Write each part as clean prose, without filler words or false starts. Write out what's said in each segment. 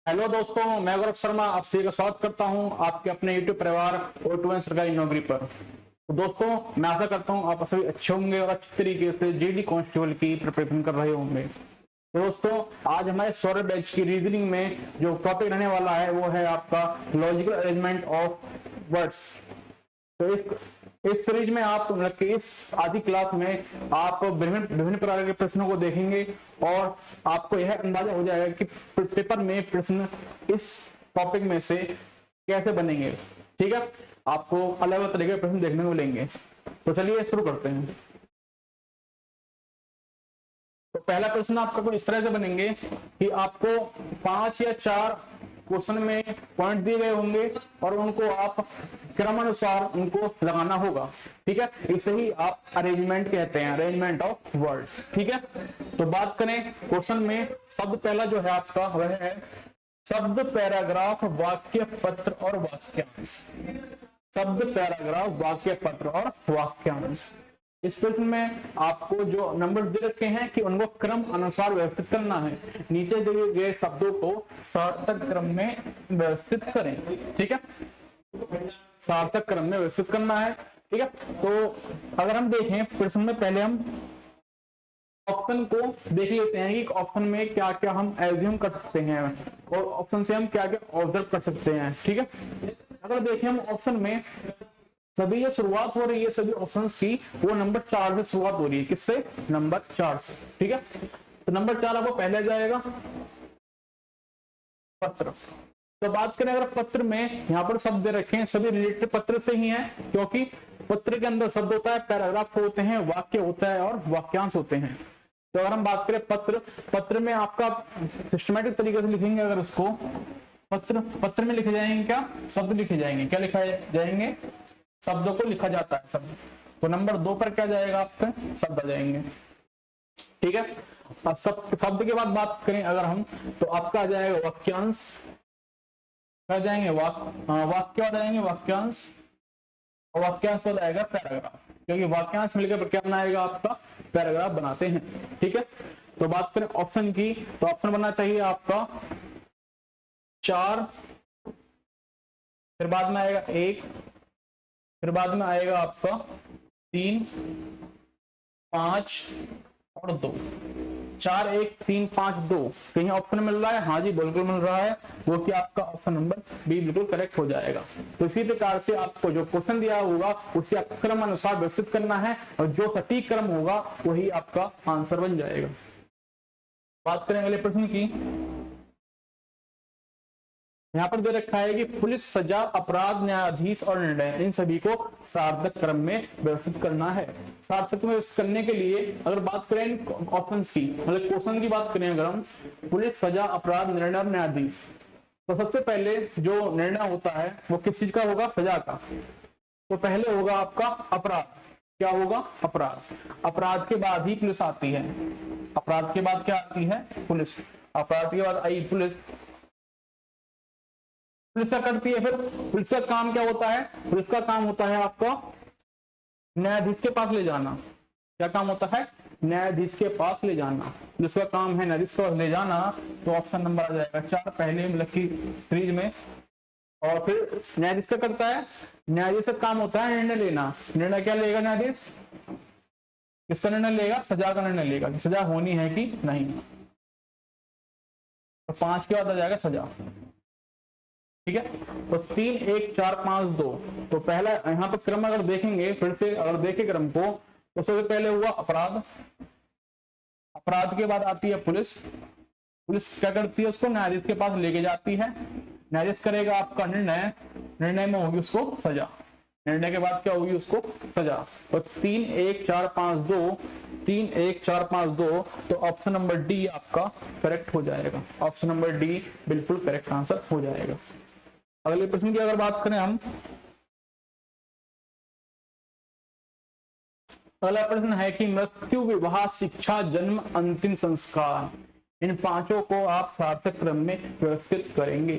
Hello दोस्तों, मैं गौरव शर्मा आप सभी का स्वागत करता हूं आपके अपने YouTube परिवार O2N सरकारी नौकरी पर। तो दोस्तों, मैं आशा करता हूं आप सभी अच्छे होंगे और अच्छी तरीके से जीडी कांस्टेबल की प्रिपरेशन कर रहे होंगे। तो दोस्तों, आज हमारे सौरभ बैच की रीजनिंग में जो टॉपिक रहने वाला है वो है आपका लॉजिकल अरेंजमेंट ऑफ वर्ड्स। तो इस सीरीज में आप मतलब कि इस आज की क्लास में आप विभिन्न विभिन्न प्रकार के प्रश्नों को देखेंगे और आपको यह अंदाजा हो जाएगा कि पेपर में प्रश्न इस टॉपिक में से कैसे बनेंगे। ठीक है, आपको अलग अलग तरीके के प्रश्न देखने को मिलेंगे। तो चलिए शुरू करते हैं। तो पहला प्रश्न आपका कुछ इस तरह से बनेंगे कि आपको 5 या 4 क्वेश्चन में पॉइंट दिए गए होंगे और उनको आप क्रमानुसार उनको लगाना होगा। ठीक है, इसे ही आप अरेंजमेंट कहते हैं, अरेंजमेंट ऑफ वर्ड। ठीक है, तो बात करें क्वेश्चन में, शब्द पहला जो है आपका वह है शब्द, पैराग्राफ, वाक्य, पत्र और वाक्यांश। शब्द, पैराग्राफ, वाक्य, पत्र और वाक्यांश। इस प्रश्न में आपको जो नंबर दे रखे हैं कि उनको क्रम अनुसार व्यवस्थित करना है। नीचे दिए गए शब्दों को सार्थक क्रम में व्यवस्थित करें। ठीक है, सार्थक क्रम में व्यवस्थित करना है। ठीक है, तो अगर हम देखें प्रश्न में, पहले हम ऑप्शन को देख लेते हैं कि ऑप्शन में क्या क्या हम एज्यूम कर सकते हैं और ऑप्शन से हम क्या क्या ऑब्जर्व कर सकते हैं। ठीक है, अगर देखें हम ऑप्शन में सभी जो शुरुआत हो रही है सभी ऑप्शंस की, वो नंबर 4 से शुरुआत हो रही है। किससे? नंबर 4 से। ठीक है, तो नंबर 4 आपको पहले जाएगा पत्र। तो बात करें अगर पत्र में, यहाँ पर शब्द दे रखे हैं सभी रिलेटेड पत्र से ही हैं, क्योंकि पत्र के अंदर शब्द होता है, पैराग्राफ होते हैं, वाक्य होता है और वाक्यांश होते हैं। तो अगर हम बात करें पत्र में आपका सिस्टमेटिक तरीके से लिखेंगे, अगर उसको पत्र में लिखे जाएंगे क्या? शब्द लिखे जाएंगे। क्या लिखा जाएंगे? शब्दों को लिखा जाता है शब्द। तो नंबर 2 पर क्या जाएगा आपका? शब्द आ जाएंगे। ठीक है, अब शब्द के बाद बात करें अगर हम, तो आपका आ जाएगा वाक्यांश। क्या जाएंगे? वाक्य आ जाएंगे, वाक्यांश। और वाक्यांश पर आएगा पैराग्राफ, क्योंकि वाक्यांश मिलकर क्या बनाएगा? आपका पैराग्राफ बनाते हैं। ठीक है, तो बात करें ऑप्शन की, तो ऑप्शन बनना चाहिए आपका 4, फिर बाद में आएगा 1, फिर बाद में आएगा आपका 3, 5 और 2। 4, 1, 3, 5, 2 कहीं ऑप्शन मिल रहा है? हाँ जी, बिल्कुल मिल रहा है, वो कि आपका ऑप्शन नंबर बी बिल्कुल करेक्ट हो जाएगा। तो इसी प्रकार से आपको जो क्वेश्चन दिया होगा उसे आप क्रम अनुसार व्यवस्थित करना है और जो सटीक क्रम होगा वही आपका आंसर बन जाएगा। बात करें अगले प्रश्न की, यहाँ पर दे रखा है कि पुलिस, सजा, अपराध, न्यायाधीश और निर्णय, इन सभी को सार्थक क्रम में व्यवस्थित करना है। सार्थक में व्यवस्थित करने के लिए अगर बात करें ऑप्शन की, मतलब क्वेश्चन की बात करें अगर हम, पुलिस, सजा, अपराध, निर्णय और न्यायाधीश, तो सबसे पहले जो निर्णय होता है वो किस चीज का होगा? सजा का। तो पहले होगा आपका अपराध। क्या होगा? अपराध। अपराध के बाद ही पुलिस आती है। अपराध के बाद क्या आती है? पुलिस। अपराध के बाद आई पुलिस। पुलिस क्या करती है? फिर पुलिस का काम क्या होता है? पुलिस का काम होता है आपका न्यायाधीश के पास ले जाना। क्या काम होता है? न्यायाधीश के पास ले जाना। पुलिस का काम है न्यायाधीश के पास ले जाना। तो ऑप्शन नंबर आ जाएगा 4 पहले मतलब की सीरीज में। और फिर न्यायाधीश क्या करता है? न्यायाधीश का काम होता है निर्णय लेना। निर्णय क्या लेगा न्यायाधीश? किसका निर्णय लेगा? सजा का निर्णय लेगा कि सजा होनी है कि नहीं। तो 5 के बाद आ जाएगा सजा। ठीक है, तो 3, 1, 4, 5, 2। तो पहला यहाँ पर क्रम अगर देखेंगे, फिर से अगर देखें क्रम को, तो सबसे पहले हुआ अपराध। अपराध के बाद आती है पुलिस। पुलिस क्या करती है? उसको न्यायाधीश के पास लेके जाती है। न्यायाधीश करेगा आपका निर्णय। निर्णय में होगी उसको सजा। निर्णय के बाद क्या होगी? उसको सजा। तो 3, 1, 4, 5, 2। 3, 1, 4, 5, 2। तो ऑप्शन नंबर डी आपका करेक्ट हो जाएगा। ऑप्शन नंबर डी बिल्कुल करेक्ट आंसर हो जाएगा। अगले प्रश्न की अगर बात करें हम, अगला प्रश्न है कि मृत्यु, विवाह, शिक्षा, जन्म, अंतिम संस्कार, इन 5 को आप सार्थक क्रम में व्यवस्थित करेंगे।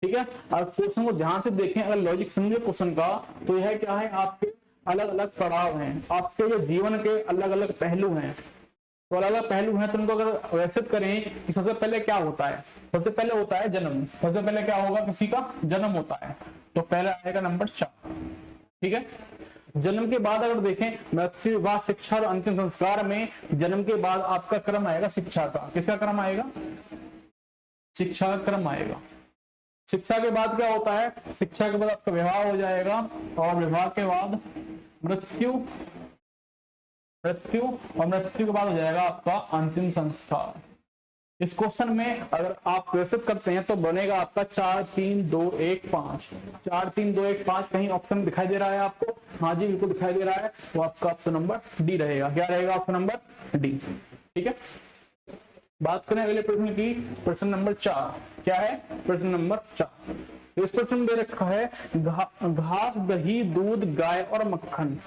ठीक है, अगर क्वेश्चन को ध्यान से देखें, अगर लॉजिक समझे क्वेश्चन का, तो यह क्या है? आपके अलग अलग पड़ाव हैं, आपके जो जीवन के अलग अलग पहलू हैं। तो अलग अलग पहलू हैं, तो उनको अगर व्यवस्थित करें कि सबसे पहले क्या होता है, सबसे पहले होता है जन्म। सबसे पहले क्या होगा, किसी का जन्म होता है, तो पहले आएगा नंबर 4। ठीक है, जन्म के बाद अगर देखें मृत्यु, विवाह, शिक्षा और अंतिम संस्कार में जन्म के बाद आपका क्रम आएगा शिक्षा का। किसका क्रम आएगा, शिक्षा का क्रम आएगा। शिक्षा के बाद क्या होता है, शिक्षा के बाद आपका विवाह हो जाएगा, और विवाह के बाद मृत्यु, मृत्यु और मृत्यु के बाद हो जाएगा आपका अंतिम संस्कार। इस क्वेश्चन में अगर आप व्यवस्थित करते हैं तो बनेगा आपका 4 3 2 1 5। 4 3 2 1 5 कहीं ऑप्शन दिखाई दे रहा है आपको? हाँ जी बिल्कुल दिखाई दे रहा है, तो आपका ऑप्शन नंबर डी रहेगा। क्या रहेगा, ऑप्शन नंबर डी। ठीक है, बात करें अगले प्रश्न की, प्रश्न नंबर 4। क्या है, प्रश्न नंबर 4। इस प्रश्न में दे रखा है घास, दही, दूध, गाय और मक्खन,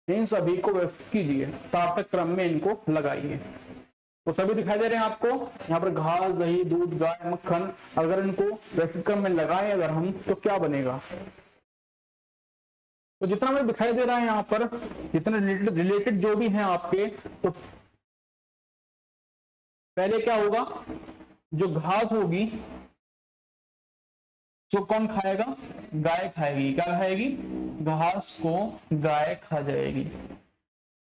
इन सभी को व्यवस्थित कीजिए, सार्थक क्रम में इनको लगाइए। तो सभी दिखाई दे रहे हैं आपको यहाँ पर, घास, दही, दूध, गाय, मक्खन। अगर इनको व्यवस्थित क्रम में लगाएं अगर हम, तो क्या बनेगा? तो जितना मुझे दिखाई दे रहा है यहाँ पर, जितने रिलेटेड जो भी हैं आपके, तो पहले क्या होगा, जो घास होगी जो कौन खाएगा, गाय खाएगी। क्या खाएगी, घास को गाय खा जाएगी।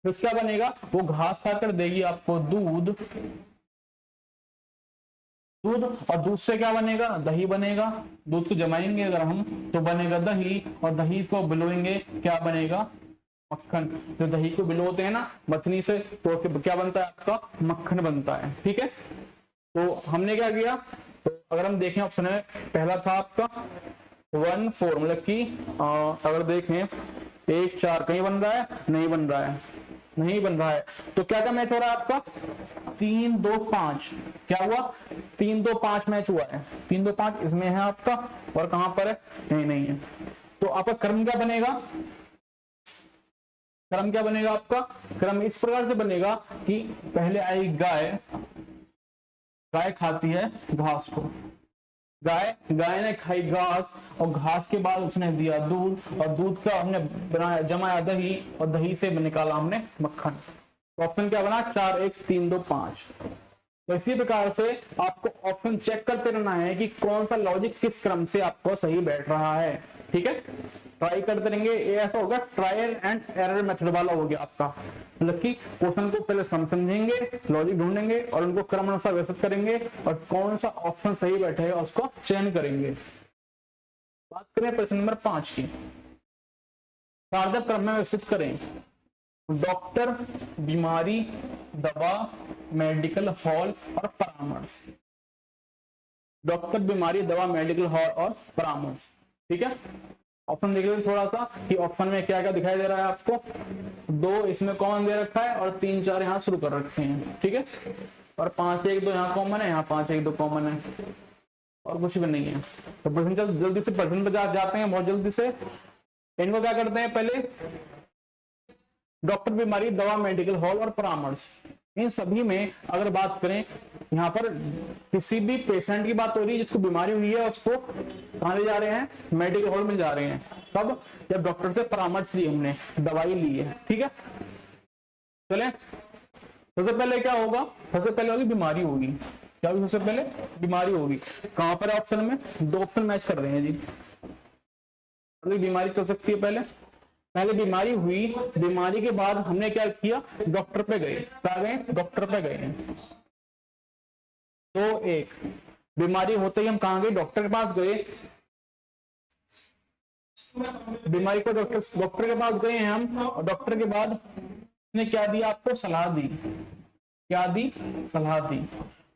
फिर क्या बनेगा, वो घास खाकर देगी आपको दूध, दूध, और दूध से क्या बनेगा, दही बनेगा। दूध को जमाएंगे अगर हम तो बनेगा दही, और दही को बिलोएंगे क्या बनेगा, मक्खन। जो दही को बिलोते हैं ना मथनी से, तो क्या बनता है आपका, मक्खन बनता है। ठीक है, तो हमने क्या किया, तो अगर हम देखें ऑप्शन में पहला था आपका 1 4, मतलब कि अगर देखें 1 4 कहीं बन रहा है, नहीं बन रहा है, नहीं बन रहा है। तो क्या क्या मैच हो रहा है आपका, 3 2 5। क्या हुआ, 3 2 5 मैच हुआ है। 3 2 5 इसमें है आपका, और कहां पर है, नहीं है। तो आपका क्रम क्या बनेगा, क्रम क्या बनेगा आपका, क्रम इस प्रकार से बनेगा कि पहले आई गाय, गाय खाती है घास को, गाय ने खाई घास, और घास के बाद उसने दिया दूध, और दूध का हमने बनाया जमाया दही, और दही से निकाला हमने मक्खन। तो ऑप्शन क्या बना, 4 1 3 2 5। तो इसी प्रकार से आपको ऑप्शन चेक करते रहना है कि कौन सा लॉजिक किस क्रम से आपको सही बैठ रहा है। ठीक है, ट्राई करते रहेंगे, ये ऐसा होगा ट्रायल एंड एरर मेथड वाला हो गया आपका, मतलब कि क्वेश्चन को पहले समझेंगे, लॉजिक ढूंढेंगे, और उनको क्रम अनुसार व्यवस्थित करेंगे, और कौन सा ऑप्शन सही बैठेगा उसको चयन करेंगे। बात करें प्रश्न नंबर 5 की, सार्थक क्रम में व्यवस्थित करें। डॉक्टर, बीमारी, दवा, मेडिकल हॉल और परामर्श। डॉक्टर, बीमारी, दवा, मेडिकल हॉल और परामर्श। ठीक है, ऑप्शन देख लीजिए थोड़ा सा कि ऑप्शन में क्या क्या दिखाई दे रहा है आपको। 2 इसमें कॉमन दे रखा है, और 3 4 यहाँ शुरू कर रखे हैं। ठीक है, और 5 1 2 यहाँ कॉमन है, यहाँ 5 1 2 कॉमन है, और कुछ भी नहीं है। तो प्रश्न जल्दी से प्रश्न पर जाते हैं, बहुत जल्दी से। इनको क्या करते हैं, पहले डॉक्टर, बीमारी, दवा, मेडिकल हॉल और परामर्श, इन सभी में अगर बात करें, यहाँ पर किसी भी पेशेंट की बात हो रही है जिसको बीमारी हुई है, उसको कहाँ ले जा रहे हैं, मेडिकल हॉल में जा रहे हैं। कब, जब डॉक्टर से परामर्श ली, हमने दवाई ली है। ठीक है, चले सबसे पहले क्या होगा, सबसे पहले होगी बीमारी होगी। क्या होगी, सबसे पहले बीमारी होगी। कहां पर ऑप्शन में 2 ऑप्शन मैच कर रहे हैं जी। बीमारी चल सकती है, पहले बीमारी हुई, बीमारी के बाद हमने क्या किया, डॉक्टर पे गए। कहा गए, डॉक्टर पे गए। तो 1 बीमारी होते ही हम कहां गए, डॉक्टर के पास गए। बीमारी को डॉक्टर के पास गए हैं हम, और डॉक्टर के बाद ने क्या दिया, आपको सलाह दी। क्या दी, सलाह दी।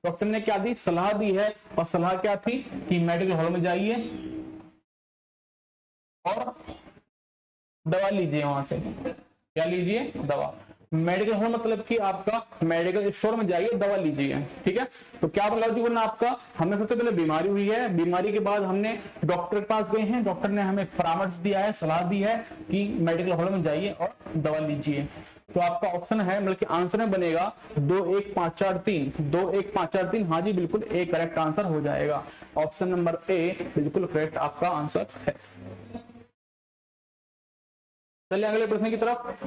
डॉक्टर ने क्या दी, सलाह दी है, और सलाह क्या थी कि मेडिकल हॉल में जाइए और दवा लीजिए। वहां से क्या लीजिए, दवा। मेडिकल हॉल मतलब कि आपका मेडिकल स्टोर में जाइए, दवा लीजिए। ठीक है, तो क्या लॉजिक बनना आपका, हमें सबसे पहले बीमारी हुई है, बीमारी के बाद हमने डॉक्टर के पास गए हैं, डॉक्टर ने हमें परामर्श दिया है, सलाह दी है कि मेडिकल हॉल में जाइए और दवा लीजिए। तो आपका ऑप्शन है, मतलब कि आंसर में बनेगा 2 1 5 4 3। 2 1 5 4 3, हाँ जी बिल्कुल ए करेक्ट आंसर हो जाएगा। ऑप्शन नंबर ए बिल्कुल करेक्ट आपका आंसर है। चलिए अगले प्रश्न की तरफ।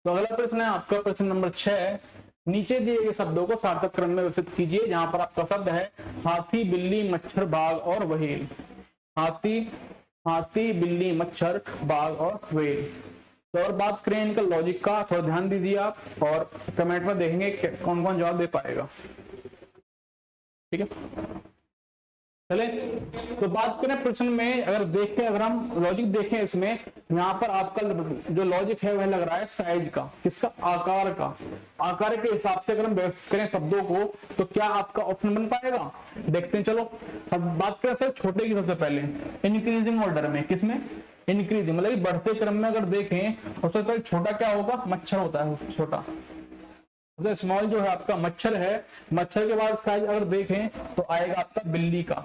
तो अगला प्रश्न है आपका प्रश्न नंबर 6। नीचे दिए गए शब्दों को सार्थक क्रम में विकसित कीजिए। जहां पर आपका शब्द है हाथी, बिल्ली, मच्छर, बाघ और व्हेल। हाथी, हाथी, बिल्ली, मच्छर, बाघ और व्हेल। तो और बात करें इनका लॉजिक का, थोड़ा ध्यान दीजिए आप और कमेंट में देखेंगे कौन कौन जवाब दे पाएगा। ठीक है, चले तो बात करें प्रश्न में। अगर देखें, अगर हम लॉजिक देखें इसमें, यहाँ पर आपका जो लॉजिक है वह लग रहा है साइज का, किसका, आकार का। आकार के हिसाब से अगर हम व्यवस्थित करें शब्दों को तो क्या आपका ऑप्शन बन पाएगा, देखते हैं। चलो अब बात करें सर छोटे की। सबसे पहले इंक्रीजिंग ऑर्डर में, किसमें, इंक्रीजिंग मतलब बढ़ते क्रम में अगर देखें सबसे पहले छोटा क्या होगा, मच्छर होता है छोटा। स्मॉल जो है आपका मच्छर है। मच्छर के बाद साइज अगर देखें तो आएगा आपका बिल्ली का।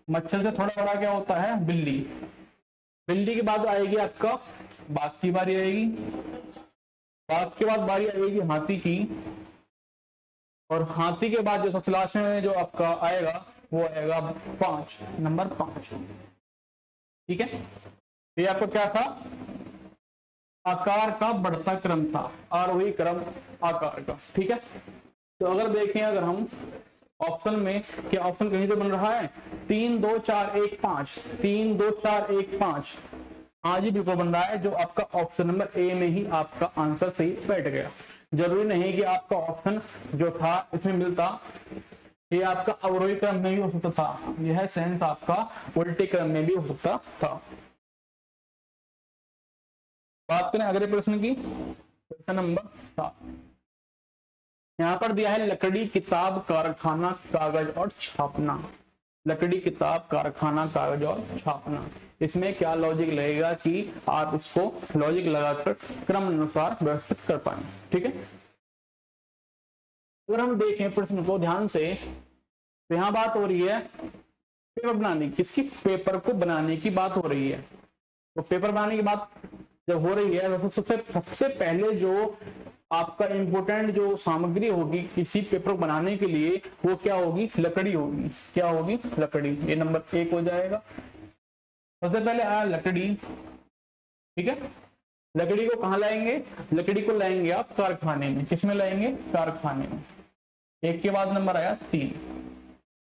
मच्छर से थोड़ा बड़ा क्या होता है, बिल्ली। बिल्ली के बाद आएगी आपका बाघ की बारी आएगी। बाघ के बाद बारी आएगी हाथी की। और हाथी के बाद जो सबसे लास्ट में जो आपका आएगा वो आएगा 5, नंबर 5। ठीक है, ये आपको क्या था, आकार का बढ़ता क्रम था, आरोही क्रम आकार का। ठीक है, तो अगर देखें, अगर हम ऑप्शन में, क्या ऑप्शन कहीं से बन रहा है 3 2 4 1 5, 3 2 4 1 5। हाँ जी बिल्कुल बन रहा है, जो आपका ऑप्शन नंबर ए में ही आपका आंसर सही बैठ गया। जरूरी नहीं कि आपका ऑप्शन जो था इसमें मिलता, ये आपका अवरोही क्रम में भी हो सकता था, यह सेंस आपका उल्टे क्रम में भी हो सकता था। बात करें अगले प्रश्न की, प्रश्न नंबर 7। यहाँ पर दिया है लकड़ी, किताब, कारखाना, कागज और छापना। लकड़ी, किताब, कारखाना, कागज और छापना। इसमें क्या लॉजिक लगेगा कि आप इसको लॉजिक लगाकर क्रम अनुसार व्यवस्थित कर पाए। ठीक है, अगर हम देखें प्रश्न को ध्यान से तो यहाँ बात हो रही है पेपर बनाने, किसकी, पेपर को बनाने की बात हो रही है। तो पेपर बनाने की बात जब हो रही है तो सबसे पहले जो आपका इंपोर्टेंट जो सामग्री होगी किसी पेपर बनाने के लिए वो क्या होगी, लकड़ी होगी। क्या होगी, लकड़ी। ये नंबर 1 हो जाएगा। सबसे पहले आया लकड़ी। ठीक है, लकड़ी को कहाँ लाएंगे, लकड़ी को लाएंगे आप कारखाने में। किसमें लाएंगे, कारखाने में। 1 के बाद नंबर आया 3।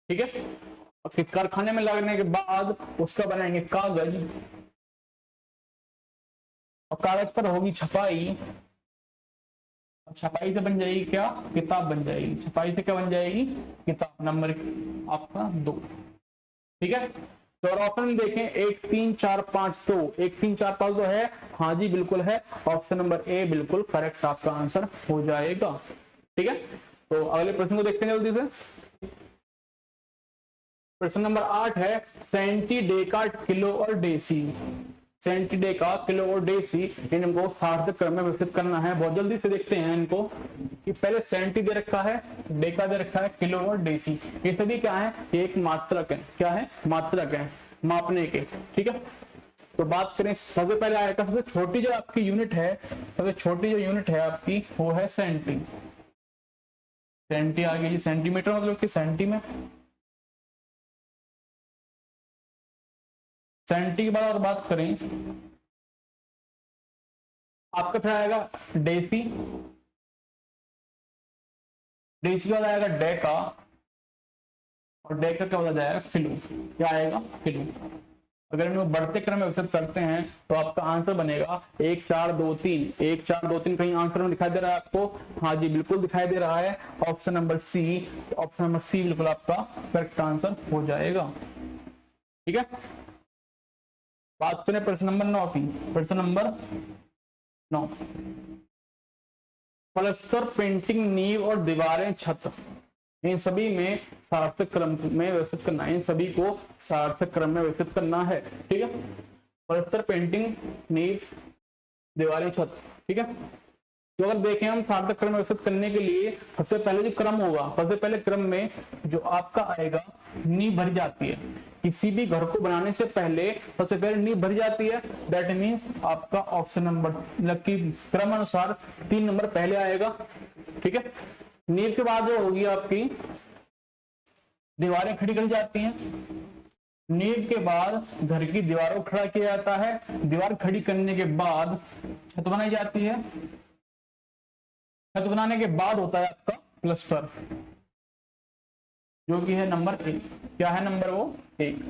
ठीक है, कारखाने में लगने के बाद उसका बनाएंगे कागज, और कागज पर होगी छपाई। छपाई से बन जाएगी क्या, किताब बन जाएगी। छपाई से क्या बन जाएगी, किताब। नंबर आपका 2। ठीक है, तो और ऑप्शन में देखें 1 3 4 5 2, 1 3 4 5 2 है। हाँ जी बिल्कुल है, ऑप्शन नंबर ए बिल्कुल करेक्ट आपका आंसर हो जाएगा। ठीक है, तो अगले प्रश्न को देखते हैं जल्दी से। प्रश्न नंबर 8 है सेंटी, डेका, किलो और डेसी। सेंटी, डेका, किलो और डेसी, इनको सार्थक क्रम में विकसित करना है। बहुत जल्दी से देखते हैं इनको कि पहले सेंटी दे रखा है, डेका दे रखा है, किलो और डेसी। ये सभी क्या है, ये एक मात्रक है। क्या है, मात्रक है, मापने के। ठीक है, तो बात करें सबसे पहले आएगा सबसे छोटी जो आपकी यूनिट है, सबसे छोटी जो यूनिट है आपकी वो है सेंटी। सेंटी आ गई, सेंटीमीटर मतलब कि सेंटी में। सेंटी के बाद और बात करें आपका फिर आएगा डेसी। डेसी के बाद आएगा डेका, और डेका के बाद जाएगा किलो। क्या आएगा, किलो। अगर इनको बढ़ते क्रम में विकसित करते हैं तो आपका आंसर बनेगा 1 4 2 3। 1 4 2 3 कहीं आंसर में दिखाई दे रहा है आपको, हाँ जी बिल्कुल दिखाई दे रहा है, option number C. Option number C बिल्कुल आपका करेक्ट आंसर हो जाएगा। ठीक है, बात करें प्रश्न नंबर 9 की। प्रश्न नंबर 9, पलस्तर, पेंटिंग, नींव और दीवारें, छत, इन सभी में सार्थक क्रम में व्यवस्थित करना है। इन सभी को सार्थक क्रम में व्यवस्थित करना है। ठीक है, पलस्तर, पेंटिंग, नींव, दीवारें, छत। ठीक है, तो अगर देखें हम सार्थक क्रम व्यवस्थित करने के लिए सबसे पहले जो क्रम होगा, सबसे पहले क्रम में जो आपका आएगा नींव भरी जाती है। किसी भी घर को बनाने से पहले सबसे पहले नींव भरी जाती है। दैट मीन्स आपका ऑप्शन नंबर की क्रम अनुसार 3 नंबर पहले आएगा। ठीक है, नींव के बाद जो होगी आपकी दीवारें खड़ी करी जाती हैं। नींव के बाद घर की दीवारों को खड़ा किया जाता है। दीवार खड़ी करने के बाद छत बनाई जाती है। छत बनाने के बाद होता है आपका प्लास्टर, जो कि है नंबर 1। क्या है नंबर वो 1।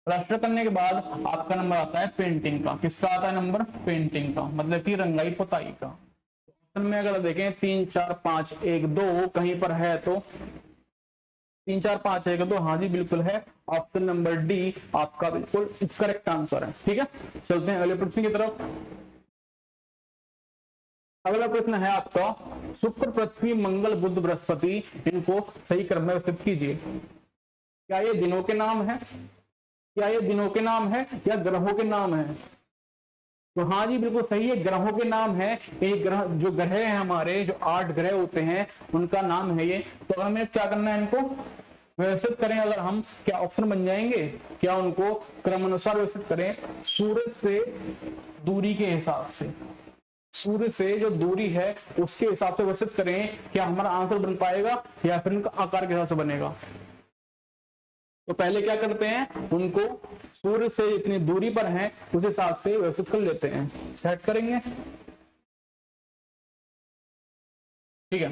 प्लास्टर करने के बाद आपका नंबर आता है पेंटिंग का। किसका आता है नंबर? पेंटिंग का, मतलब कि रंगाई पुताई का। ऑप्शन में अगर देखें 3 4 5 1 2 कहीं पर है तो 3 4 5 1 2, हाँ जी बिल्कुल है। ऑप्शन नंबर डी आपका बिल्कुल करेक्ट आंसर है। ठीक है, चलते हैं अगले प्रश्न की तरफ। अगला प्रश्न है आपका, शुक्र पृथ्वी मंगल बुध बृहस्पति, इनको सही क्रम में व्यवस्थित कीजिए। क्या ये दिनों के नाम है? क्या ये दिनों के नाम है या ग्रहों के नाम है? तो हाँ जी बिल्कुल सही है, ग्रहों के नाम है। एक ग्रह, जो ग्रह है हमारे, जो 8 ग्रह होते हैं उनका नाम है ये। तो हमें क्या करना है, इनको व्यवस्थित करें। अगर हम, क्या ऑप्शन बन जाएंगे? क्या उनको क्रमानुसार व्यवस्थित करें? सूर्य से दूरी के हिसाब से, सूर्य से जो दूरी है उसके हिसाब से व्यवस्थित करें। क्या हमारा आंसर बन पाएगा या फिर उनका आकार के हिसाब से बनेगा? तो पहले क्या करते हैं, उनको सूर्य से इतनी दूरी पर है उस हिसाब से व्यवस्थित कर लेते हैं, सेट करेंगे। ठीक है,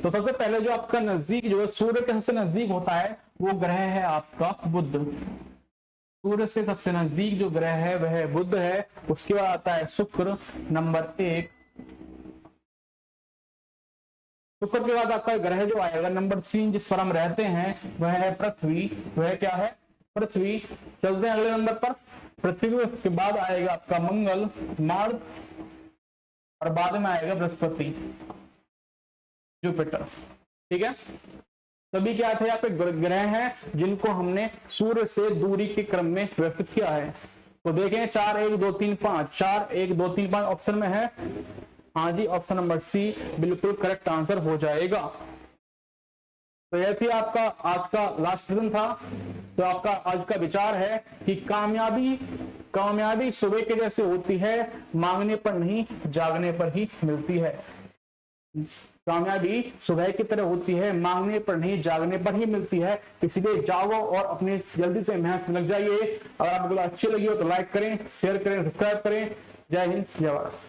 तो सबसे पहले जो आपका नजदीक, जो है सूर्य के सबसे नजदीक होता है वो ग्रह है आपका बुध। सूर्य से सबसे नजदीक जो ग्रह है वह बुध है। उसके बाद आता है शुक्र नंबर 1। शुक्र के बाद आपका ग्रह जो आएगा नंबर 3, जिस पर हम रहते हैं, वह है पृथ्वी। वह क्या है? पृथ्वी। चलते हैं अगले नंबर पर। पृथ्वी के बाद आएगा आपका मंगल, मार्स, और बाद में आएगा बृहस्पति, जुपिटर। ठीक है, सभी क्या थे? यहाँ पे ग्रह हैं जिनको हमने सूर्य से दूरी के क्रम में व्यवस्थित किया है। तो देखें 4 1 2 3 5, 4 1 2 3 5 ऑप्शन में है। हाँ जी, ऑप्शन नंबर सी बिल्कुल करेक्ट आंसर हो जाएगा। तो यह थी आपका आज का लास्ट प्रश्न था। तो आपका आज का विचार है कि कामयाबी सुबह के जैसे होती है, मांगने पर नहीं जागने पर ही मिलती है। कामयाबी सुबह की तरह होती है, मांगने पर नहीं जागने पर ही मिलती है। इसलिए जागो और अपनी जल्दी से मेहनत में लग जाइए। अगर आपको अच्छी लगी हो तो लाइक करें, शेयर करें, सब्सक्राइब करें। जय हिंद, जय भारत।